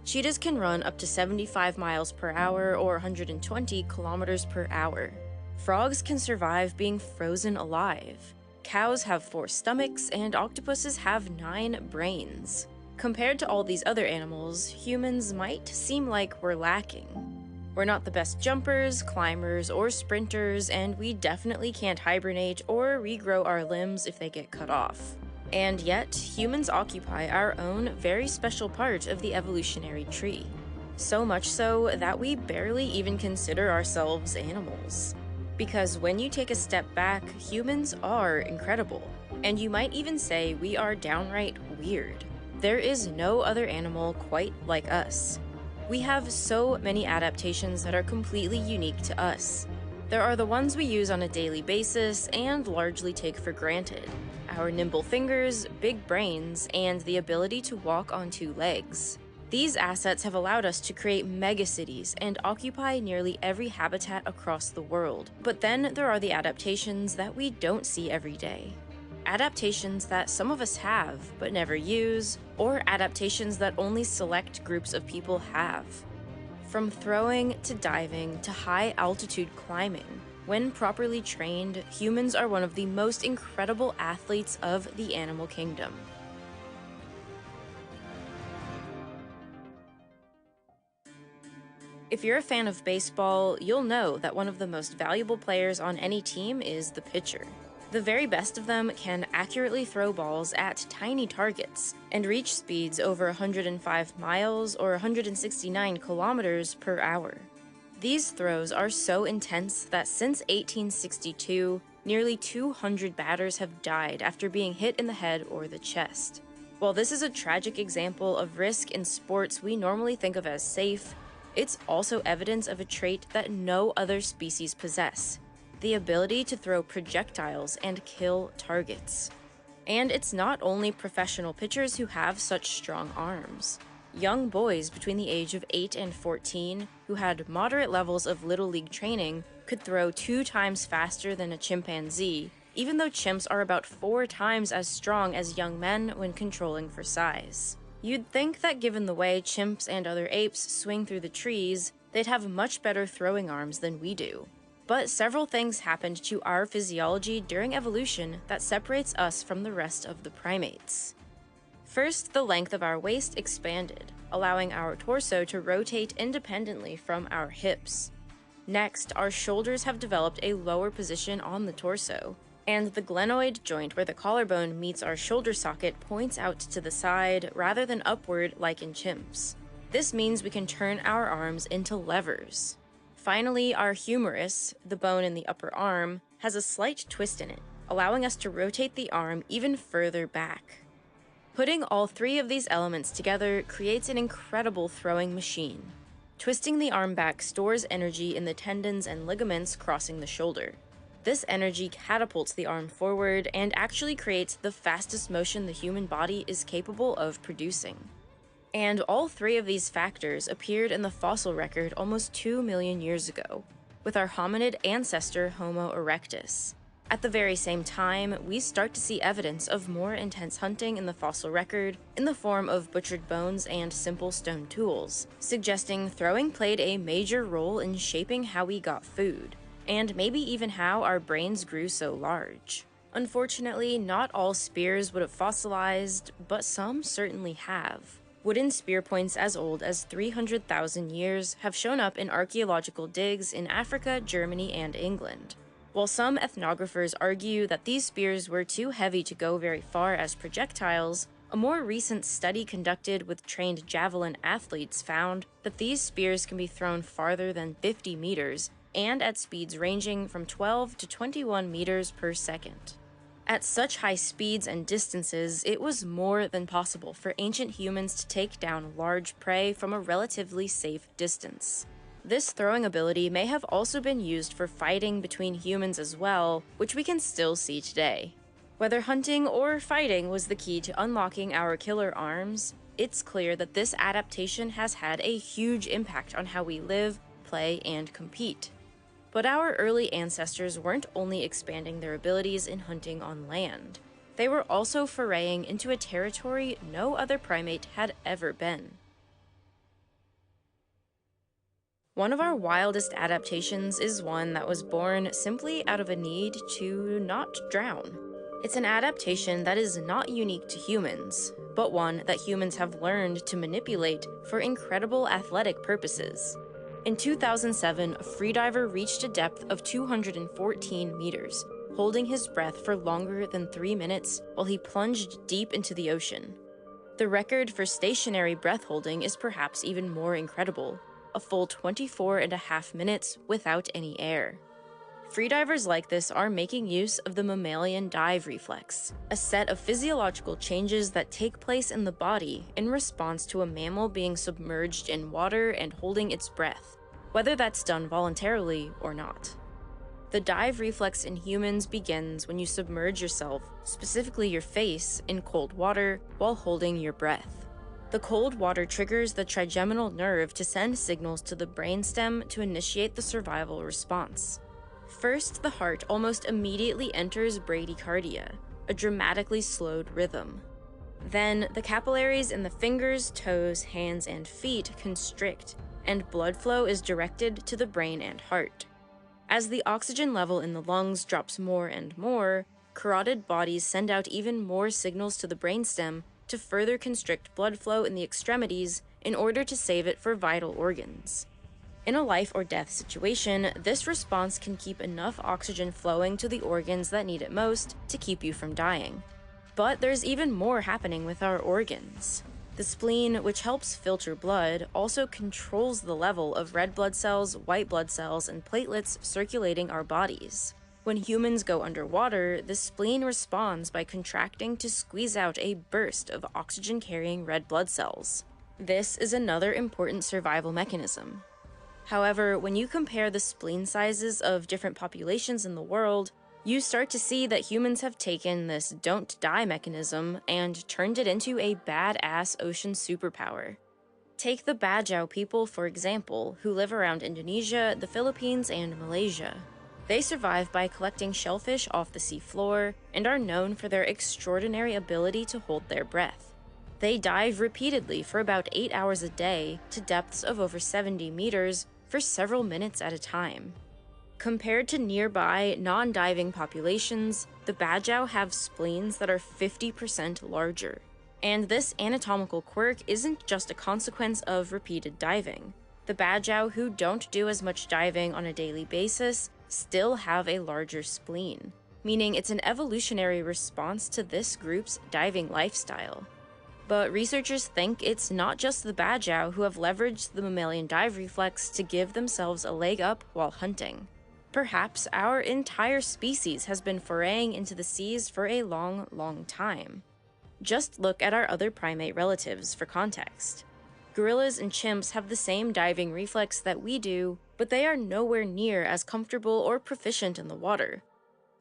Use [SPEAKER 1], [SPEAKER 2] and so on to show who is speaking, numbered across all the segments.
[SPEAKER 1] Cheetahs can run up to 75 miles per hour or 120 kilometers per hour. Frogs can survive being frozen alive. Cows have 4 stomachs, and octopuses have 9 brains. Compared to all these other animals, humans might seem like we're lacking. We're not the best jumpers, climbers, or sprinters, and we definitely can't hibernate or regrow our limbs if they get cut off. And yet, humans occupy our own very special part of the evolutionary tree. So much so that we barely even consider ourselves animals. Because when you take a step back, humans are incredible. And you might even say we are downright weird. There is no other animal quite like us. We have so many adaptations that are completely unique to us. There are the ones we use on a daily basis and largely take for granted. Our nimble fingers, big brains, and the ability to walk on 2 legs. These assets have allowed us to create megacities and occupy nearly every habitat across the world. But then there are the adaptations that we don't see every day. Adaptations that some of us have but never use, or adaptations that only select groups of people have. From throwing to diving to high-altitude climbing, when properly trained, humans are one of the most incredible athletes of the animal kingdom. If you're a fan of baseball, you'll know that one of the most valuable players on any team is the pitcher. The very best of them can accurately throw balls at tiny targets and reach speeds over 105 miles or 169 kilometers per hour. These throws are so intense that since 1862, nearly 200 batters have died after being hit in the head or the chest. While this is a tragic example of risk in sports we normally think of as safe, it's also evidence of a trait that no other species possess: the ability to throw projectiles and kill targets. And it's not only professional pitchers who have such strong arms. Young boys between the age of 8 and 14, who had moderate levels of Little League training, could throw 2 times faster than a chimpanzee, even though chimps are about 4 times as strong as young men when controlling for size. You'd think that given the way chimps and other apes swing through the trees, they'd have much better throwing arms than we do. But several things happened to our physiology during evolution that separates us from the rest of the primates. First, the length of our waist expanded, allowing our torso to rotate independently from our hips. Next, our shoulders have developed a lower position on the torso, and the glenoid joint where the collarbone meets our shoulder socket points out to the side rather than upward like in chimps. This means we can turn our arms into levers. Finally, our humerus, the bone in the upper arm, has a slight twist in it, allowing us to rotate the arm even further back. Putting all 3 of these elements together creates an incredible throwing machine. Twisting the arm back stores energy in the tendons and ligaments crossing the shoulder. This energy catapults the arm forward and actually creates the fastest motion the human body is capable of producing. And all 3 of these factors appeared in the fossil record almost 2 million years ago, with our hominid ancestor Homo erectus. At the very same time, we start to see evidence of more intense hunting in the fossil record in the form of butchered bones and simple stone tools, suggesting throwing played a major role in shaping how we got food, and maybe even how our brains grew so large. Unfortunately, not all spears would have fossilized, but some certainly have. Wooden spear points as old as 300,000 years have shown up in archaeological digs in Africa, Germany, and England. While some ethnographers argue that these spears were too heavy to go very far as projectiles, a more recent study conducted with trained javelin athletes found that these spears can be thrown farther than 50 meters and at speeds ranging from 12 to 21 meters per second. At such high speeds and distances, it was more than possible for ancient humans to take down large prey from a relatively safe distance. This throwing ability may have also been used for fighting between humans as well, which we can still see today. Whether hunting or fighting was the key to unlocking our killer arms, it's clear that this adaptation has had a huge impact on how we live, play, and compete. But our early ancestors weren't only expanding their abilities in hunting on land. They were also foraying into a territory no other primate had ever been. One of our wildest adaptations is one that was born simply out of a need to not drown. It's an adaptation that is not unique to humans, but one that humans have learned to manipulate for incredible athletic purposes. In 2007, a freediver reached a depth of 214 meters, holding his breath for longer than 3 minutes while he plunged deep into the ocean. The record for stationary breath holding is perhaps even more incredible, a full 24.5 minutes without any air. Freedivers like this are making use of the mammalian dive reflex, a set of physiological changes that take place in the body in response to a mammal being submerged in water and holding its breath, whether that's done voluntarily or not. The dive reflex in humans begins when you submerge yourself, specifically your face, in cold water while holding your breath. The cold water triggers the trigeminal nerve to send signals to the brainstem to initiate the survival response. First, the heart almost immediately enters bradycardia, a dramatically slowed rhythm. Then, the capillaries in the fingers, toes, hands, and feet constrict, and blood flow is directed to the brain and heart. As the oxygen level in the lungs drops more and more, carotid bodies send out even more signals to the brainstem to further constrict blood flow in the extremities in order to save it for vital organs. In a life or death situation, this response can keep enough oxygen flowing to the organs that need it most to keep you from dying. But there's even more happening with our organs. The spleen, which helps filter blood, also controls the level of red blood cells, white blood cells, and platelets circulating our bodies. When humans go underwater, the spleen responds by contracting to squeeze out a burst of oxygen-carrying red blood cells. This is another important survival mechanism. However, when you compare the spleen sizes of different populations in the world, you start to see that humans have taken this don't die mechanism and turned it into a badass ocean superpower. Take the Bajau people, for example, who live around Indonesia, the Philippines, and Malaysia. They survive by collecting shellfish off the seafloor and are known for their extraordinary ability to hold their breath. They dive repeatedly for about 8 hours a day to depths of over 70 meters for several minutes at a time. Compared to nearby, non-diving populations, the Bajau have spleens that are 50% larger. And this anatomical quirk isn't just a consequence of repeated diving. The Bajau who don't do as much diving on a daily basis still have a larger spleen, meaning it's an evolutionary response to this group's diving lifestyle. But researchers think it's not just the Bajau who have leveraged the mammalian dive reflex to give themselves a leg up while hunting. Perhaps our entire species has been foraying into the seas for a long, long time. Just look at our other primate relatives for context. Gorillas and chimps have the same diving reflex that we do, but they are nowhere near as comfortable or proficient in the water.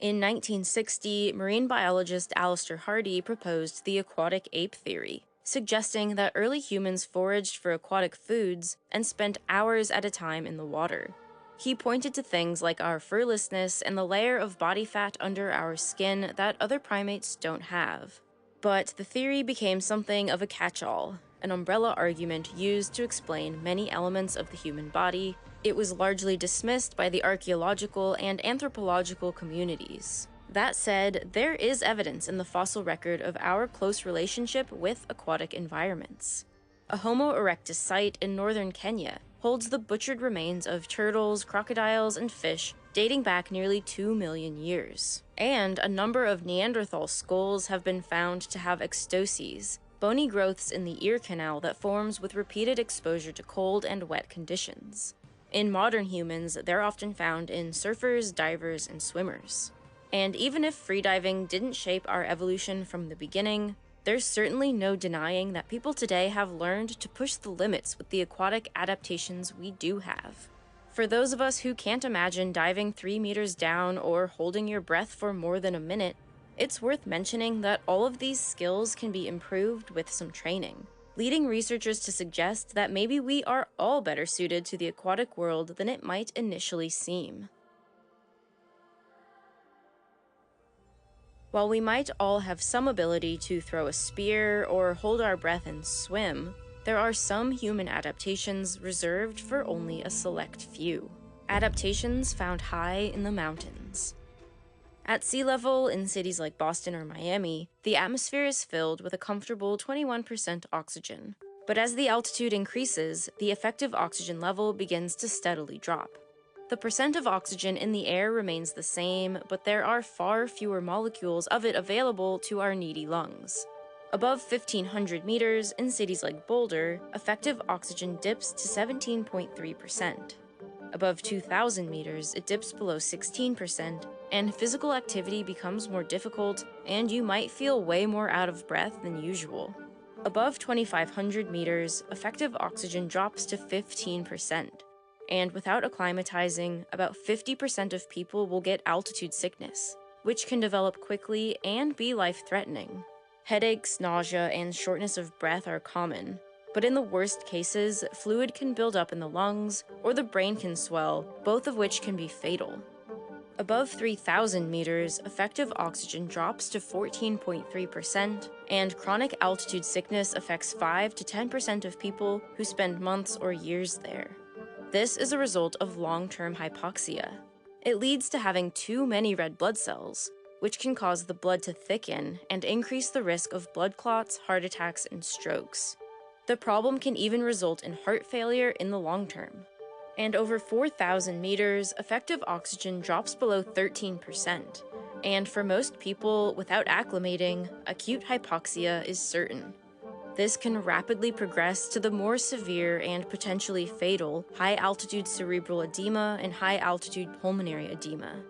[SPEAKER 1] In 1960, marine biologist Alistair Hardy proposed the aquatic ape theory, suggesting that early humans foraged for aquatic foods and spent hours at a time in the water. He pointed to things like our furlessness and the layer of body fat under our skin that other primates don't have. But the theory became something of a catch-all, an umbrella argument used to explain many elements of the human body. It was largely dismissed by the archaeological and anthropological communities. That said, there is evidence in the fossil record of our close relationship with aquatic environments. A Homo erectus site in northern Kenya holds the butchered remains of turtles, crocodiles, and fish dating back nearly 2 million years. And a number of Neanderthal skulls have been found to have extoses, bony growths in the ear canal that forms with repeated exposure to cold and wet conditions. In modern humans, they're often found in surfers, divers, and swimmers. And even if freediving didn't shape our evolution from the beginning, there's certainly no denying that people today have learned to push the limits with the aquatic adaptations we do have. For those of us who can't imagine diving 3 meters down or holding your breath for more than a minute, it's worth mentioning that all of these skills can be improved with some training, leading researchers to suggest that maybe we are all better suited to the aquatic world than it might initially seem. While we might all have some ability to throw a spear or hold our breath and swim, There are some human adaptations reserved for only a select few. Adaptations found high in the mountains. At sea level, in cities like Boston or Miami, the atmosphere is filled with a comfortable 21% oxygen. But as the altitude increases, the effective oxygen level begins to steadily drop. The percent of oxygen in the air remains the same, but there are far fewer molecules of it available to our needy lungs. Above 1,500 meters, in cities like Boulder, effective oxygen dips to 17.3%. Above 2,000 meters, it dips below 16%, and physical activity becomes more difficult, and you might feel way more out of breath than usual. Above 2,500 meters, effective oxygen drops to 15%, and without acclimatizing, about 50% of people will get altitude sickness, which can develop quickly and be life-threatening. Headaches, nausea, and shortness of breath are common, but in the worst cases, fluid can build up in the lungs, or the brain can swell, both of which can be fatal. Above 3,000 meters, effective oxygen drops to 14.3%, and chronic altitude sickness affects 5 to 10% of people who spend months or years there. This is a result of long-term hypoxia. It leads to having too many red blood cells, which can cause the blood to thicken and increase the risk of blood clots, heart attacks, and strokes. The problem can even result in heart failure in the long term. And over 4,000 meters, effective oxygen drops below 13%. And for most people, without acclimating, acute hypoxia is certain. This can rapidly progress to the more severe and potentially fatal high-altitude cerebral edema and high-altitude pulmonary edema.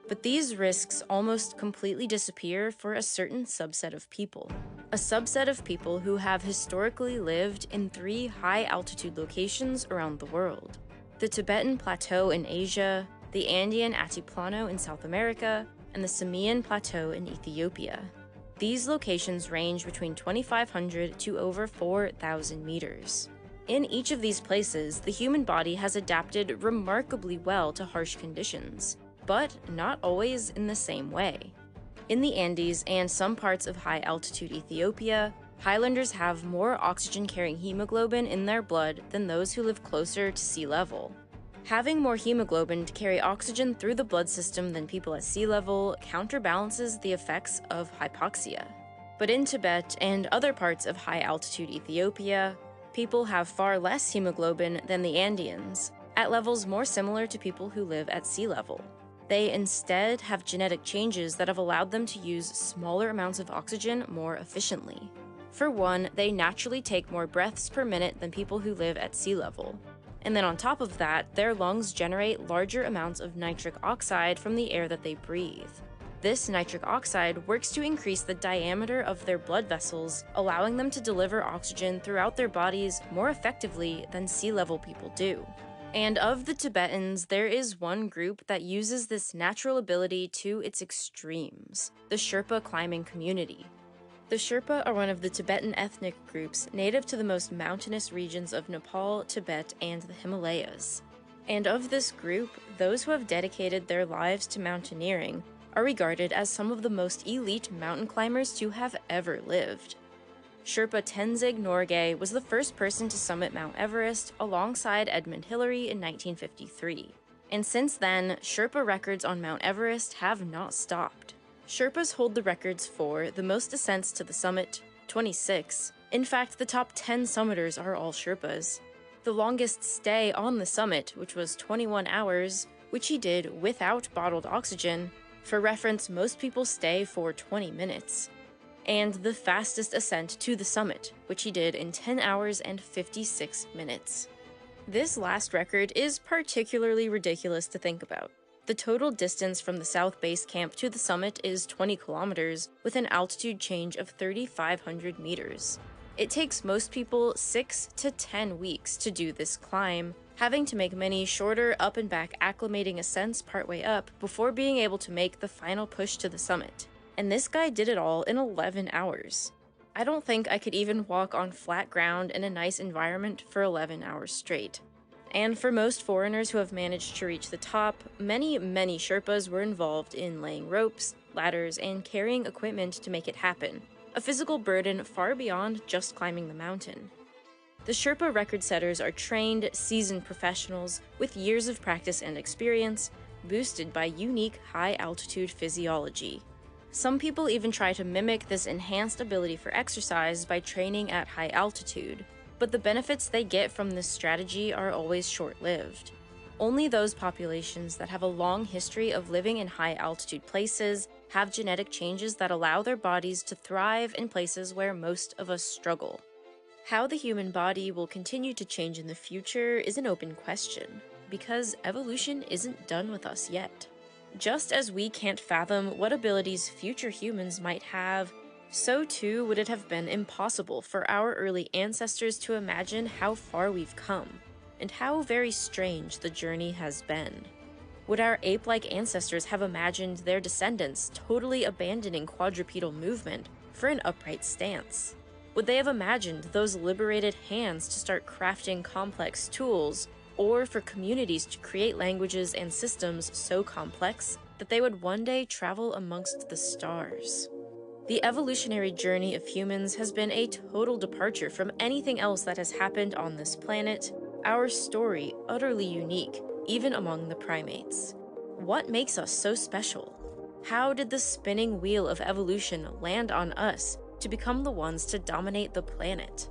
[SPEAKER 1] But these risks almost completely disappear for a certain subset of people. A subset of people who have historically lived in 3 high-altitude locations around the world: the Tibetan Plateau in Asia, the Andean Altiplano in South America, and the Samian Plateau in Ethiopia. These locations range between 2,500 to over 4,000 meters. In each of these places, the human body has adapted remarkably well to harsh conditions, but not always in the same way. In the Andes and some parts of high-altitude Ethiopia, highlanders have more oxygen-carrying hemoglobin in their blood than those who live closer to sea level. Having more hemoglobin to carry oxygen through the blood system than people at sea level counterbalances the effects of hypoxia. But in Tibet and other parts of high-altitude Ethiopia, people have far less hemoglobin than the Andeans, at levels more similar to people who live at sea level. They instead have genetic changes that have allowed them to use smaller amounts of oxygen more efficiently. For one, they naturally take more breaths per minute than people who live at sea level. And then on top of that, their lungs generate larger amounts of nitric oxide from the air that they breathe. This nitric oxide works to increase the diameter of their blood vessels, allowing them to deliver oxygen throughout their bodies more effectively than sea level people do. And of the Tibetans, there is one group that uses this natural ability to its extremes: the Sherpa climbing community. The Sherpa are one of the Tibetan ethnic groups native to the most mountainous regions of Nepal, Tibet, and the Himalayas. And of this group, those who have dedicated their lives to mountaineering are regarded as some of the most elite mountain climbers to have ever lived. Sherpa Tenzing Norgay was the first person to summit Mount Everest alongside Edmund Hillary in 1953. And since then, Sherpa records on Mount Everest have not stopped. Sherpas hold the records for the most ascents to the summit, 26. In fact, the top 10 summiters are all Sherpas. The longest stay on the summit, which was 21 hours, which he did without bottled oxygen. For reference, most people stay for 20 minutes. And the fastest ascent to the summit, which he did in 10 hours and 56 minutes. This last record is particularly ridiculous to think about. The total distance from the South Base Camp to the summit is 20 kilometers, with an altitude change of 3,500 meters. It takes most people 6 to 10 weeks to do this climb, having to make many shorter up and back acclimating ascents partway up before being able to make the final push to the summit. And this guy did it all in 11 hours. I don't think I could even walk on flat ground in a nice environment for 11 hours straight. And for most foreigners who have managed to reach the top, many Sherpas were involved in laying ropes, ladders, and carrying equipment to make it happen, a physical burden far beyond just climbing the mountain. The Sherpa record setters are trained, seasoned professionals with years of practice and experience, boosted by unique high-altitude physiology. Some people even try to mimic this enhanced ability for exercise by training at high altitude, but the benefits they get from this strategy are always short-lived. Only those populations that have a long history of living in high-altitude places have genetic changes that allow their bodies to thrive in places where most of us struggle. How the human body will continue to change in the future is an open question, because evolution isn't done with us yet. Just as we can't fathom what abilities future humans might have, so too would it have been impossible for our early ancestors to imagine how far we've come, and how very strange the journey has been. Would our ape-like ancestors have imagined their descendants totally abandoning quadrupedal movement for an upright stance? Would they have imagined those liberated hands to start crafting complex tools, or for communities to create languages and systems so complex that they would one day travel amongst the stars? The evolutionary journey of humans has been a total departure from anything else that has happened on this planet, our story utterly unique, even among the primates. What makes us so special? How did the spinning wheel of evolution land on us to become the ones to dominate the planet?